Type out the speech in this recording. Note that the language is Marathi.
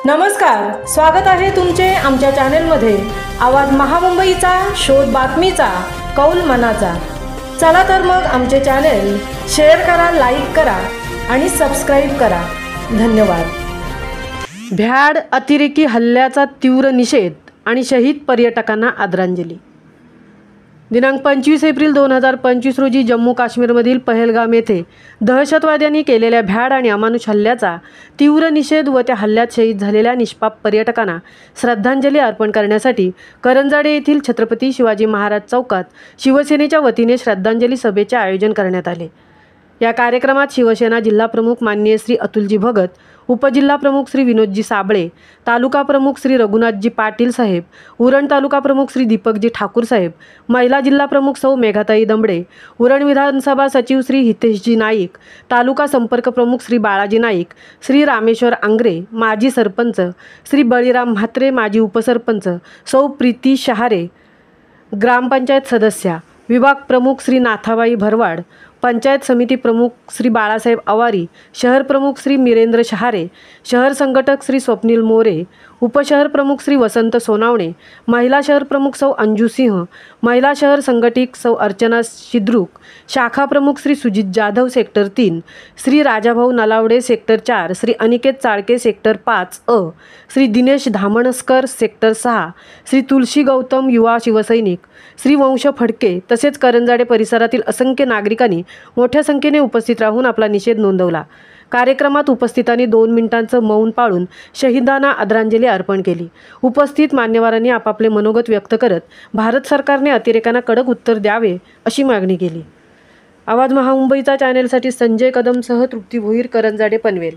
नमस्कार, स्वागत आहे तुमचे आमच्या चॅनलमध्ये। आवाज महामुंबईचा, शोध बातमीचा, कौल मनाचा। चला तर मग आमचे चॅनल शेअर करा, लाईक करा आणि सबस्क्राइब करा। धन्यवाद। भ्याड अतिरेकी हल्ल्याचा तीव्र निषेध आणि शहीद पर्यटकांना आदरांजली। दिनांक 25 एप्रिल 2025 रोजी जम्मू काश्मीरमधील पहलगाम येथे दहशतवाद्यांनी केलेल्या भ्याड आणि अमानुष हल्ल्याचा तीव्र निषेध व त्या हल्ल्यात शहीद झालेल्या निष्पाप पर्यटकांना श्रद्धांजली अर्पण करण्यासाठी करंजाडे येथील छत्रपती शिवाजी महाराज चौकात शिवसेनेच्या वतीने श्रद्धांजली सभेचे आयोजन करण्यात आले। या कार्यक्रमात शिवसेना जिल्हा प्रमुख माननीय श्री अतुलजी भगत, उपजिल्हा प्रमुख श्री विनोदजी साबळे, तालुका प्रमुख श्री रघुनाथजी पाटील साहेब, उरण तालुका प्रमुख श्री दीपकजी ठाकूर साहेब, महिला जिल्हा प्रमुख सौ मेघाताई दंबडे, उरण विधानसभा सचिव श्री हितेशजी नाईक, तालुका संपर्क प्रमुख श्री बाळाजी नाईक, श्री रामेश्वर आंग्रे, माजी सरपंच श्री बळीराम म्हात्रे, माजी उपसरपंच सौ प्रीती शहारे, ग्रामपंचायत सदस्या, विभाग प्रमुख श्री नाथाबाई भरवाड, पंचायत समिती प्रमुख श्री बाळासाहेब आवारी, शहर प्रमुख श्री मिरेंद्र शहारे, शहर संघटक श्री स्वप्नील मोरे, उपशहर प्रमुख श्री वसंत सोनावणे, महिला शहर प्रमुख सौ अंजू सिंह, महिला शहर संघटिक सौ अर्चना शिद्रुक, शाखा प्रमुख Shri Sujit Jadhav sector 3, Shri Rajabhau Nalawade sector 4, Shri Aniket Chalke sector 5A, Shri Dinesh Dhamanaskar sector 6, Shri Tulsi Gautam युवा शिवसैनिक, श्री वंश फडके तसेच करंजाडे परिसरातील असंख्य नागरिकांनी मोठ्या संख्येने उपस्थित राहून आपला निषेध नोंदवला। कार्यक्रमात उपस्थितांनी 2 मिनिटांचं मौन पाळून शहीदांना आदरांजली अर्पण केली। उपस्थित मान्यवरांनी आपापले मनोगत व्यक्त करत भारत सरकारने अतिरेकांना कडक उत्तर द्यावे अशी मागणी केली। आवाज महामुंबईचा चॅनलसाठी संजय कदमसह तृप्ती भोईर, करंजाडे, पनवेल।